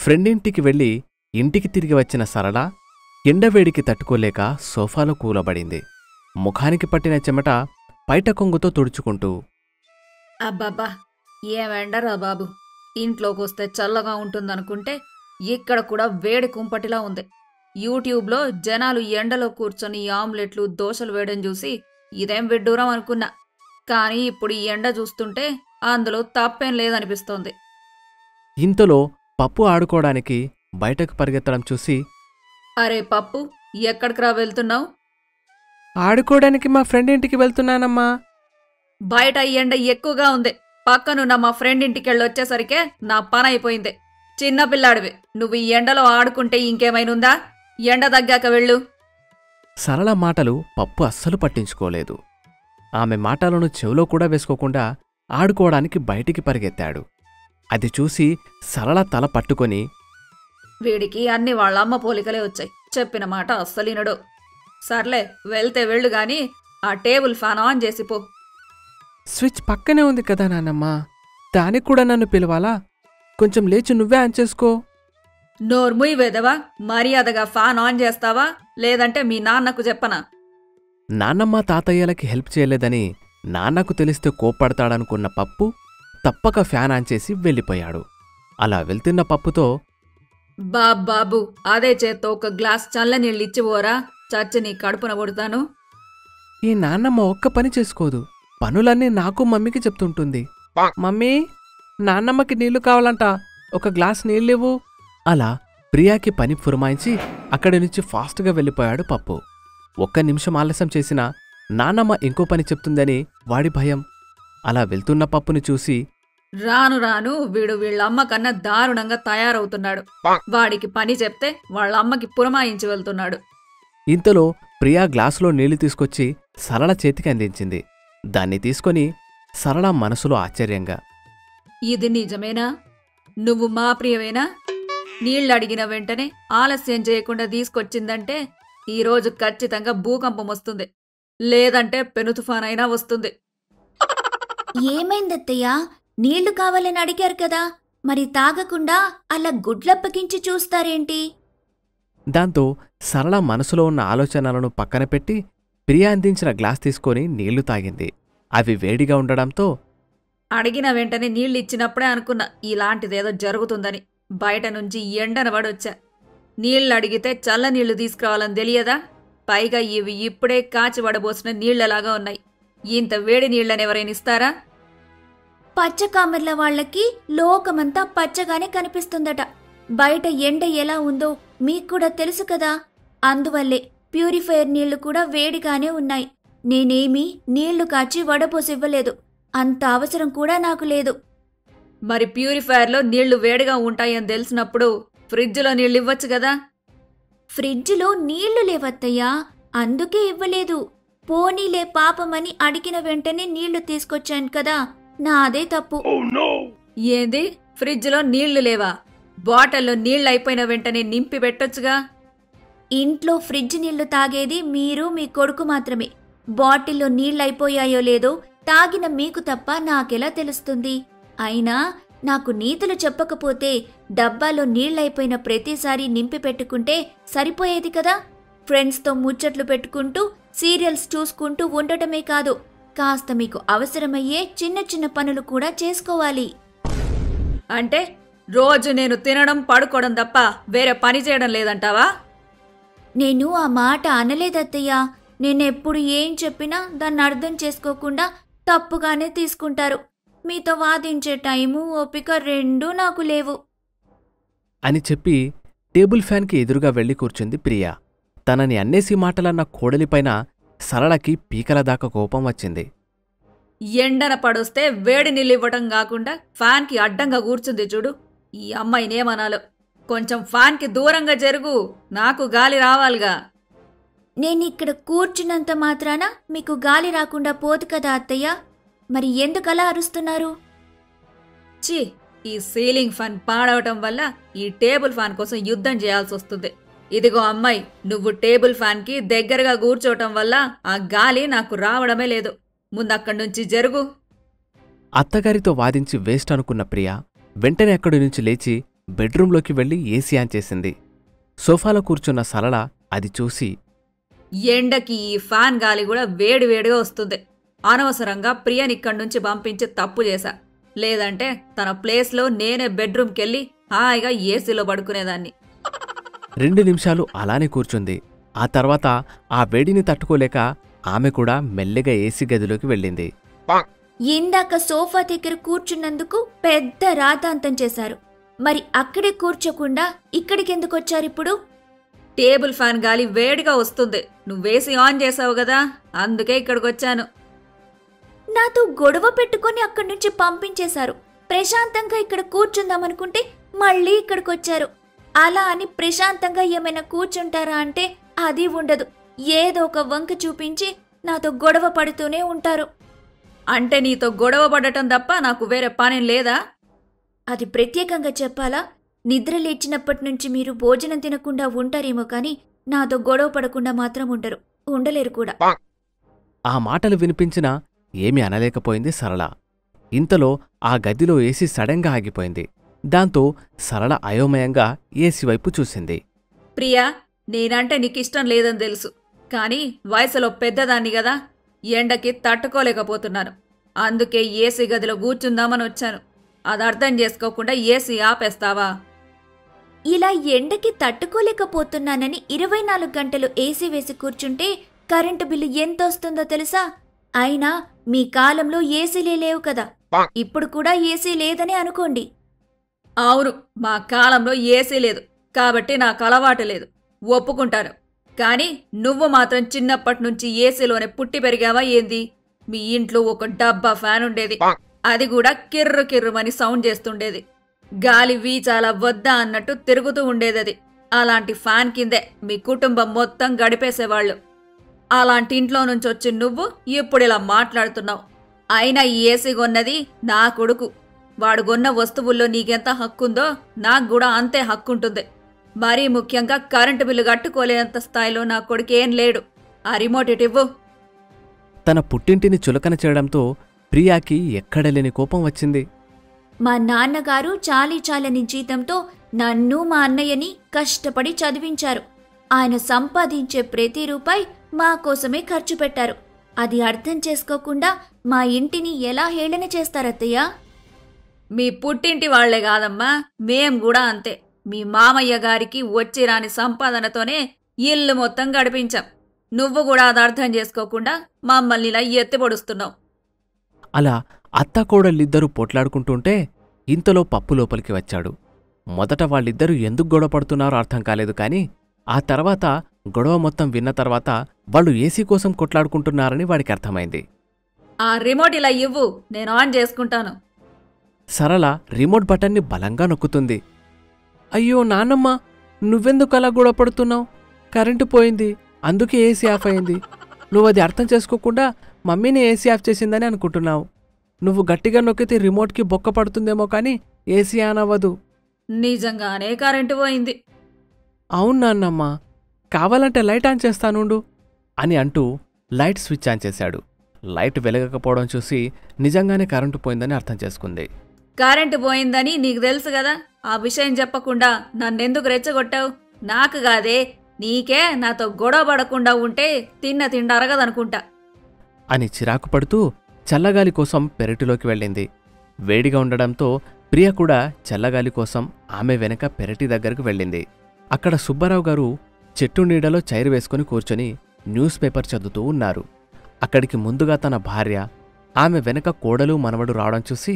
ఫ్రెండింటికి వెళ్ళి ఇంటికి తిరిగి వచ్చిన సరళ ఎండవేడికి తట్టుకోలేక సోఫాలో కూలబడింది. ముఖానికి పట్టిన చెమట పైట కొంగుతో తుడుచుకుంటూ, అబ్బబ్బా ఏమెండరా బాబు, ఇంట్లోకొస్తే చల్లగా ఉంటుందనుకుంటే ఇక్కడ కూడా వేడి కుంపటిలా ఉంది. యూట్యూబ్లో జనాలు ఎండలో కూర్చొని ఆమ్లెట్లు దోశలు వేయడం చూసి ఇదేం విడ్డూరం అనుకున్నా. కానీ ఇప్పుడు ఈ ఎండ చూస్తుంటే అందులో తప్పేం లేదనిపిస్తోంది. ఇంతలో పప్పు ఆడుకోవడానికి బయటకు పరిగెత్తడం చూసి, అరే పప్పు, ఎక్కడికిరా వెళ్తున్నావు? ఆడుకోవడానికి మా ఫ్రెండ్ ఇంటికి వెళ్తున్నానమ్మా. బయట ఈ ఎండ ఎక్కువగా ఉంది. పక్కనున్న మా ఫ్రెండ్ ఇంటికెళ్ళొచ్చేసరికే నా పని అయిపోయింది. చిన్నపిల్లాడివి, నువ్వు ఈ ఎండలో ఆడుకుంటే ఇంకేమైనుందా? ఎండ తగ్గాక వెళ్ళు. సరళ మాటలు పప్పు అస్సలు పట్టించుకోలేదు. ఆమె మాటలను చెవిలో కూడా వేసుకోకుండా ఆడుకోవడానికి బయటికి పరిగెత్తాడు. అది చూసి సరళ తల పట్టుకొని, వీడికి అన్ని వాళ్ళమ్మ పోలికలే వచ్చాయి. చెప్పిన మాట అస్సలినడు. సర్లే, వెళ్తే వెళ్ళు గాని ఆ టేబుల్ ఫ్యాన్ ఆన్ చేసిపో. స్విచ్ పక్కనే ఉంది కదా నాన్నమ్మా, దానికి కూడా నన్ను పిలవాలా? కొంచెం లేచి నువ్వే ఆన్ చేసుకో. నోర్ముయ్ వెదవా, మర్యాదగా ఫ్యాన్ ఆన్ చేస్తావా లేదంటే మీ నాన్నకు చెప్పనా? నాన్నమ్మ తాతయ్యలకి హెల్ప్ చేయలేదని నాన్నకు తెలిస్తే కోప్పడతాడనుకున్న పప్పు తప్పక ఫ్యాన్ ఆన్ చేసి వెళ్ళిపోయాడు. అలా వెళ్తున్న పప్పుతో, బాబు, అదే చేత్తో ఒక గ్లాస్ చల్లనీళ్ళిచ్చిపోరా, చచ్చి నీ కడుపున కొడతాను. ఈ నాన్నమ్మ ఒక్క పని చేసుకోదు, పనులన్నీ నాకు మమ్మీకి చెప్తుంటుంది. మమ్మీ, నాన్నమ్మకి నీళ్లు కావాలంట, ఒక గ్లాస్ నీళ్ళివ్వు. అలా ప్రియాకి పని పురమాయించి అక్కడి నుంచి ఫాస్ట్గా వెళ్ళిపోయాడు పప్పు. ఒక్క నిమిషం ఆలస్యం చేసినా నాన్నమ్మ ఇంకో పని చెప్తుందని వాడి భయం. అలా వెళ్తున్న పప్పుని చూసి, రాను రాను వీడు వీళ్ళమ్మ కన్నా దారుణంగా తయారవుతున్నాడు. వాడికి పని చెప్తే వాళ్ళమ్మకి పురమాయించి వెళ్తున్నాడు. ఇంతలో ప్రియా గ్లాసులో నీళ్లు తీసుకొచ్చి సరళ చేతికి అందించింది. దాన్ని తీసుకొని సరళ మనసులో ఆశ్చర్యంగా, ఇది నిజమేనా? నువ్వు మా ప్రియవేనా? నీళ్ళడిగిన వెంటనే ఆలస్యం చేయకుండా తీసుకొచ్చిందంటే ఈరోజు ఖచ్చితంగా భూకంపం వస్తుంది, లేదంటే పెను తుఫానైనా వస్తుంది. ఏమైందత్తయ్యా? నీళ్లు కావాలని అడిగారు కదా, మరి తాగకుండా అలా గుడ్లప్పగించి చూస్తారేంటి? దాంతో సరళ మనసులో ఉన్న ఆలోచనలను పక్కన పెట్టి ప్రియా అందించిన గ్లాస్ తీసుకొని నీళ్లు తాగింది. అవి వేడిగా ఉండడంతో, అడిగిన వెంటనే నీళ్ళిచ్చినప్పుడే అనుకున్నా ఇలాంటిదేదో జరుగుతుందని. బయట నుంచి ఎండన పడొచ్చా. నీళ్ళడిగితే చల్లనీళ్లు తీసుకురావాలని తెలియదా? పైగా ఇవి ఇప్పుడే కాచి వడబోసిన నీళ్లలాగా ఉన్నాయి. ఇంత వేడి నీళ్లనెవరైనిస్తారా? పచ్చకామెర్ల వాళ్లకి లోకమంతా పచ్చగానే కనిపిస్తుందట. బయట ఎండ ఎలా ఉందో మీక్కూడా తెలుసు కదా. అందువల్లే ప్యూరిఫైయర్ నీళ్లు కూడా వేడిగానే ఉన్నాయి. నేనేమీ నీళ్లు కాచి వడపోసివ్వలేదు, అంత అవసరం కూడా నాకు లేదు. మరి ప్యూరిఫైయర్లో నీళ్లు వేడిగా ఉంటాయని తెలిసినప్పుడు ఫ్రిడ్జ్లో నీళ్ళు ఇవ్వచ్చు కదా. ఫ్రిడ్జ్లో నీళ్లు లేవత్తయ్యా, అందుకే ఇవ్వలేదు. పోనీలే పాపమని అడిగిన వెంటనే నీళ్లు తీసుకొచ్చాను కదా, నాదే తప్పు. ఏంది, ఫ్రిడ్జ్లో నీళ్లు లేవా? బాటిల్లో నీళ్ళు అయిపోయిన వెంటనే నింపి పెట్టొచ్చుగా. ఇంట్లో ఫ్రిడ్జ్ నీళ్లు తాగేది మీరు మీ కొడుకు మాత్రమే. బాటిల్లో నీళ్ళైపోయాయో లేదో తాగిన మీకు తప్ప నాకెలా తెలుస్తుంది? అయినా నాకు నీతులు చెప్పకపోతే డబ్బాలో నీళ్ళైపోయిన ప్రతిసారి నింపి పెట్టుకుంటే సరిపోయేది కదా. ఫ్రెండ్స్తో ముచ్చట్లు పెట్టుకుంటూ సీరియల్స్ చూసుకుంటూ ఉండటమే కాదు, కాస్త మీకు అవసరమయ్యే చిన్న చిన్న పనులు కూడా చేసుకోవాలి. అంటే రోజు నేను తినడం పడుకోవడం తప్ప వేరే పని చేయడం లేదంటావా? నేను ఆ మాట అనలేదత్తయ్యా. నేనెప్పుడు ఏం చెప్పినా దాన్ని అర్థం చేసుకోకుండా తప్పుగానే తీసుకుంటారు. మీతో వాదించే టైము ఓపిక రెండూ నాకు లేవు అని చెప్పి టేబుల్ ఫ్యాన్కి ఎదురుగా వెళ్లి కూర్చుంది ప్రియా. తనని అన్నేసి మాటలన్న కోడలిపైన సరళకి పీకల దాకా కోపం వచ్చింది. ఎండన పడొస్తే వేడి నీళ్ళివ్వటం కాకుండా ఫ్యాన్కి అడ్డంగా కూర్చుంది చూడు. ఈ అమ్మాయినేమనాలో. కొంచెం ఫ్యాన్కి దూరంగా జరుగు, నాకు గాలి రావాలిగా. నేనిక్కడ కూర్చున్నంత మాత్రాన మీకు గాలి రాకుండా పోదు కదా అత్తయ్య. మరి ఎందుకలా అరుస్తున్నారు? ఛీ, ఈ సీలింగ్ ఫ్యాన్ పాడవటం వల్ల ఈ టేబుల్ ఫ్యాన్ కోసం యుద్ధం చేయాల్సి వస్తుంది. ఇదిగో అమ్మాయి, నువ్వు టేబుల్ ఫ్యాన్కి దగ్గరగా కూర్చోవటం వల్ల ఆ గాలి నాకు రావడమే లేదు. ముందక్కడి నుంచి జరుగు. అత్తగారితో వాదించి వేస్ట్ అనుకున్న ప్రియా వెంటనే అక్కడి నుంచి లేచి బెడ్రూంలోకి వెళ్లి ఏసీ ఆన్ చేసింది. సోఫాలో కూర్చున్న సరళ అది చూసి, ఎండకి ఈ ఫ్యాన్ గాలి కూడా వేడివేడిగా వస్తుంది. అనవసరంగా ప్రియని ఇక్కడి నుంచి పంపించి తప్పు చేశా. లేదంటే తన ప్లేస్లో నేనే బెడ్రూమ్కెళ్ళి హాయిగా ఏసీలో పడుకునేదాన్ని. 2 నిమిషాలు అలానే కూర్చుంది. ఆ తర్వాత ఆ వేడిని తట్టుకోలేక ఆమె కూడా మెల్లిగా ఏసీ గదిలోకి వెళ్ళింది. ఇందాక సోఫా దగ్గర కూర్చున్నందుకు పెద్ద రాతాంతం చేశారు. మరి అక్కడే కూర్చోకుండా ఇక్కడికెందుకొచ్చారిప్పుడు? టేబుల్ ఫ్యాన్ గాలి వేడిగా వస్తుంది. నువ్వేసీ ఆన్ చేసావు కదా, అందుకే ఇక్కడికొచ్చాను. నాతో గొడవ పెట్టుకుని అక్కడి నుంచి పంపించేశారు. ప్రశాంతంగా ఇక్కడ కూర్చుందామనుకుంటే మళ్ళీ ఇక్కడికొచ్చారు. అలా అని ప్రశాంతంగా ఏమైనా కూర్చుంటారా అంటే అది ఉండదు. ఏదో ఒక వంక చూపించి నాతో గొడవ పడుతూనే ఉంటారు. అంటే నీతో గొడవ పడటం తప్ప నాకు వేరే పనేం లేదా? అది ప్రత్యేకంగా చెప్పాలా? నిద్ర లేచినప్పటి నుంచి మీరు భోజనం తినకుండా ఉంటారేమో కానీ నాతో గొడవ పడకుండా మాత్రం ఉండలేరు కూడా. ఆ మాటలు వినిపించినా ఏమీ అనలేకపోయింది సరళ. ఇంతలో ఆ గదిలో ఏసీ సడన్గా ఆగిపోయింది. దాంతో సరళ అయోమయంగా ఏసీ వైపు చూసింది. ప్రియా, నేనంటే నీకిష్టం లేదని తెలుసు, కానీ వయసులో పెద్దదాన్ని గదా, ఎండకి తట్టుకోలేకపోతున్నాను. అందుకే ఏసీ గదిలో కూర్చుందామని వచ్చాను. అది అర్థం చేసుకోకుండా ఏసీ ఆపేస్తావా? ఇలా ఎండకి తట్టుకోలేకపోతున్నానని 24 గంటలు ఏసీ వేసి కూర్చుంటే కరెంటు బిల్లు ఎంతొస్తుందో తెలుసా? అయినా మీ కాలంలో ఏసీలే లేవు కదా, ఇప్పుడు కూడా ఏసీ లేదని అనుకోండి. అవును, మా కాలంలో ఏసీ లేదు కాబట్టి నాకు అలవాటు లేదు, ఒప్పుకుంటాను. కానీ నువ్వు మాత్రం చిన్నప్పటి నుంచి ఏసీలోనే పుట్టి పెరిగావా ఏంది? మీ ఇంట్లో ఒక డబ్బా ఫ్యాన్ ఉండేది, అది కూడా కిర్రు కిర్రుమని సౌండ్ చేస్తుండేది. గాలి వీచాలా వద్దా అన్నట్టు తిరుగుతూ ఉండేదది. అలాంటి ఫ్యాన్ కిందే మీ కుటుంబం మొత్తం గడిపేసేవాళ్ళు. అలాంటి ఇంట్లో నుంచి వచ్చి నువ్వు ఇప్పుడిలా మాట్లాడుతున్నావు. అయినా ఈ ఏసీ కొన్నది నా కొడుకు. వాడు కొన్న వస్తువుల్లో నీకెంత హక్కుందో నాకు కూడా అంతే హక్కుంటుంది. మరీ ముఖ్యంగా కరెంటు బిల్లు కట్టుకోలేనంత స్థాయిలో నా కొడుకేం లేడు. ఆ రిమోట్ ఇటివ్వు. తన పుట్టింటిని చులకన చేయడంతో ప్రియాకి ఎక్కడలేని కోపం వచ్చింది. మా నాన్నగారు చాలీచాలని జీతంతో నన్ను మా అన్నయ్యని కష్టపడి చదివించారు. ఆయన సంపాదించే ప్రతి రూపాయి మా కోసమే ఖర్చు పెట్టారు. అది అర్థం చేసుకోకుండా మా ఇంటిని ఎలా హేళన చేస్తారత్తయ్యా? మీ పుట్టింటి వాళ్లే కాదమ్మా, మేం కూడా అంతే. మీ మామయ్య గారికి వచ్చి రాని సంపాదనతోనే ఇల్లు మొత్తం గడిపించాం. నువ్వు కూడా అది అర్థం చేసుకోకుండా మమ్మల్ని ఇలా ఎత్తిపొడుస్తున్నావు. అలా అత్తాకోడళ్ళిద్దరూ పోట్లాడుకుంటుంటే ఇంతలో పప్పు లోపలికి వచ్చాడు. మొదట వాళ్ళిద్దరూ ఎందుకు గొడవ పడుతున్నారో అర్థం కాలేదు, కానీ ఆ తర్వాత గొడవ మొత్తం విన్న తర్వాత వాళ్ళు ఏసీ కోసం కొట్లాడుకుంటున్నారని వాడికి అర్థమైంది. ఆ రిమోట్ ఇలా ఇవ్వు, నేను ఆన్ చేసుకుంటాను. సరళ రిమోట్ బటన్ని బలంగా నొక్కుతుంది. అయ్యో నాన్నమ్మ, నువ్వెందుకు అలా గొడవ పడుతున్నావు? కరెంటు పోయింది, అందుకే ఏసీ ఆఫ్ అయింది. నువ్వది అర్థం చేసుకోకుండా మమ్మీని ఏసీ ఆఫ్ చేసిందని అనుకుంటున్నావు. నువ్వు గట్టిగా నొక్కితే రిమోట్కి బొక్క పడుతుందేమో కానీ ఏసీ ఆన్ అవ్వదు. నిజంగానే కరెంటు పోయింది. అవును నాన్నమ్మ, కావాలంటే లైట్ ఆన్ చేస్తానుండు అని అంటూ లైట్ స్విచ్ ఆన్ చేశాడు. లైట్ వెలగకపోవడం చూసి నిజంగానే కరెంటు పోయిందని అర్థం చేసుకుంది. కరెంటు పోయిందని నీకు తెలుసు కదా, ఆ విషయం చెప్పకుండా నన్నెందుకు రెచ్చగొట్టావు? నాకు కాదే, నీకే నాతో గొడవ పడకుండా ఉంటే తిన్న తిండరగదనుకుంటా అని చిరాకు పడుతూ చల్లగాలి కోసం పెరటిలోకి వెళ్ళింది. వేడిగా ఉండడంతో ప్రియ కూడా చల్లగాలి కోసం ఆమె వెనక పెరటి దగ్గరకు వెళ్ళింది. అక్కడ సుబ్బారావు గారు చెట్టు నీడలో చైర్ వేసుకుని కూర్చొని న్యూస్ పేపర్ చదువుతూ ఉన్నారు. అక్కడికి ముందుగా తన భార్య, ఆమె వెనక కోడలు మనవడు రావడం చూసి,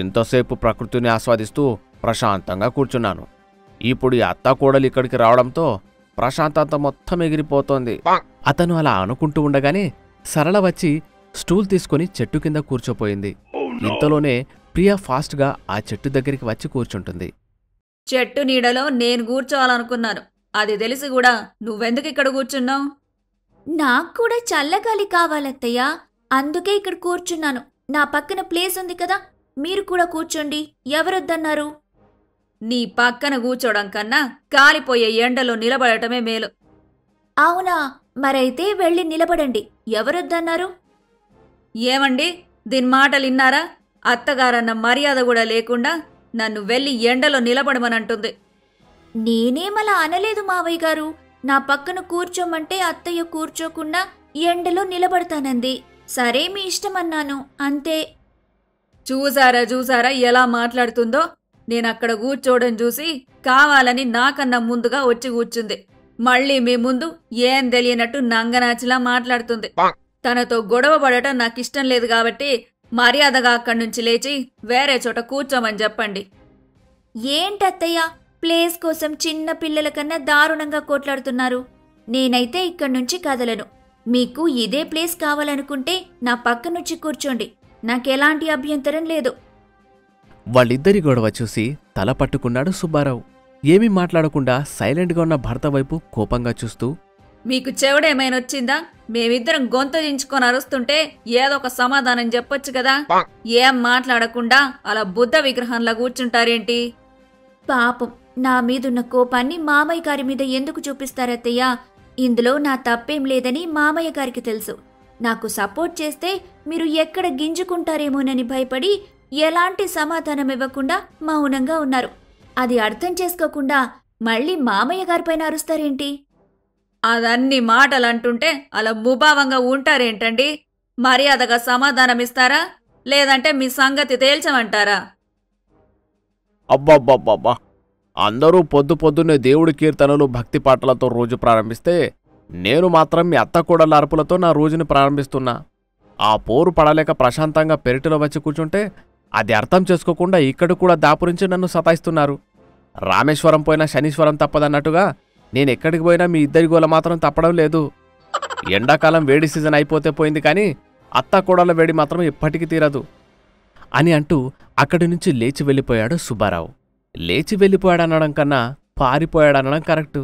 ఇంతసేపు ప్రకృతిని ఆస్వాదిస్తూ ప్రశాంతంగా కూర్చున్నాను. ఇప్పుడు ఈ అత్తా కోడలు ఇక్కడికి రావడంతో ప్రశాంతత మొత్తం ఎగిరిపోతోంది. అతను అలా అనుకుంటూ ఉండగానే సరళ వచ్చి స్టూల్ తీసుకుని చెట్టు కింద కూర్చోపోయింది. ఇంతలోనే ప్రియా ఫాస్ట్గా ఆ చెట్టు దగ్గరికి వచ్చి కూర్చుంటుంది. చెట్టు నీడలో నేను కూర్చోవాలనుకున్నాను, అది తెలిసి కూడా నువ్వెందుకు ఇక్కడ కూర్చున్నావు? నాకు కూడా చల్లగాలి కావాలత్తయ్యా, అందుకే ఇక్కడ కూర్చున్నాను. నా పక్కన ప్లేస్ ఉంది కదా, మీరు కూడా కూర్చోండి, ఎవరొద్దన్నారు? నీ పక్కన కూర్చోడం కన్నా కాలిపోయే ఎండలో నిలబడటమే మేలు. అవునా, మరైతే వెళ్ళి నిలబడండి, ఎవరొద్దన్నారు? ఏమండి, దీని మాటలిన్నారా? అత్తగారన్న మర్యాద కూడా లేకుండా నన్ను వెళ్ళి ఎండలో నిలబడమనంటుంది. నేనేమలా అనలేదు మావయ్య గారు. నా పక్కన కూర్చోమంటే అత్తయ్య కూర్చోకుండా ఎండలో నిలబడతానంది. సరే మీ ఇష్టమన్నాను అంతే. చూసారా ఎలా మాట్లాడుతుందో. నేనక్కడ కూర్చోవడం చూసి కావాలని నాకన్నా ముందుగా వచ్చి కూర్చుంది. మళ్ళీ మీ ముందు ఏం తెలియనట్టు నంగనాచిలా మాట్లాడుతుంది. తనతో గొడవ పడటం నాకిష్టం లేదు కాబట్టి మర్యాదగా అక్కడి నుంచి లేచి వేరే చోట కూర్చోమని చెప్పండి. ఏంటత్తయ్య ప్లేస్ కోసం చిన్న పిల్లల కన్నా దారుణంగా కోట్లాడుతున్నారు. నేనైతే ఇక్కడి నుంచి కదలను. మీకు ఇదే ప్లేస్ కావాలనుకుంటే నా పక్కనుంచి కూర్చోండి. నాకెలాంటి అభ్యంతరం లేదు. వాళ్ళిద్దరి గొడవ చూసి తల పట్టుకున్నాడు సుబ్బారావు. ఏమీ మాట్లాడకుండా సైలెంట్గా ఉన్న భర్త వైపు కోపంగా చూస్తూ, మీకు చెవుడేమైనొచ్చిందా? మేమిద్దరం గొంతు దించుకొని అరుస్తుంటే ఏదో ఒక సమాధానం చెప్పొచ్చు కదా. ఏం మాట్లాడకుండా అలా బుద్ధ విగ్రహంలా కూర్చుంటారేంటి? పాపం నా మీదున్న కోపాన్ని మామయ్య గారి మీద ఎందుకు చూపిస్తారత్తయ్య? ఇందులో నా తప్పేం లేదని మామయ్య గారికి తెలుసు. నాకు సపోర్ట్ చేస్తే మీరు ఎక్కడ గింజుకుంటారేమోనని భయపడి ఎలాంటి సమాధానం ఇవ్వకుండా మౌనంగా ఉన్నారు. అది అర్థం చేసుకోకుండా మళ్ళీ మామయ్య గారిపైన అరుస్తారేంటి? అదన్ని మాటలంటుంటే అలా ముభావంగా ఉంటారేంటండి? మర్యాదగా సమాధానమిస్తారా లేదంటే మీ సంగతి తేల్చమంటారా? అబ్బబ్బబ్బబ్బా! అందరూ పొద్దున్నే దేవుడి కీర్తనలు భక్తి పాటలతో రోజు ప్రారంభిస్తే నేను మాత్రం మీ అత్తకోడళ్ళ అరుపులతో నా రోజుని ప్రారంభిస్తున్నా. ఆ పోరు పడలేక ప్రశాంతంగా పెరటిలో వచ్చి కూర్చుంటే అది అర్థం చేసుకోకుండా ఇక్కడ కూడా దాపురించి నన్ను సతాయిస్తున్నారు. రామేశ్వరం పోయినా శనీశ్వరం తప్పదన్నట్టుగా నేనెక్కడికి పోయినా మీ ఇద్దరి గోల మాత్రం తప్పడం లేదు. ఎండాకాలం వేడి సీజన్ అయిపోతే పోయింది కానీ అత్తకోడళ్ళ వేడి మాత్రం ఎప్పటికీ తీరదు అని అంటూ అక్కడి నుంచి లేచి వెళ్ళిపోయాడు సుబ్బారావు. లేచి వెళ్ళిపోయాడనడం కన్నా పారిపోయాడనడం కరెక్టు.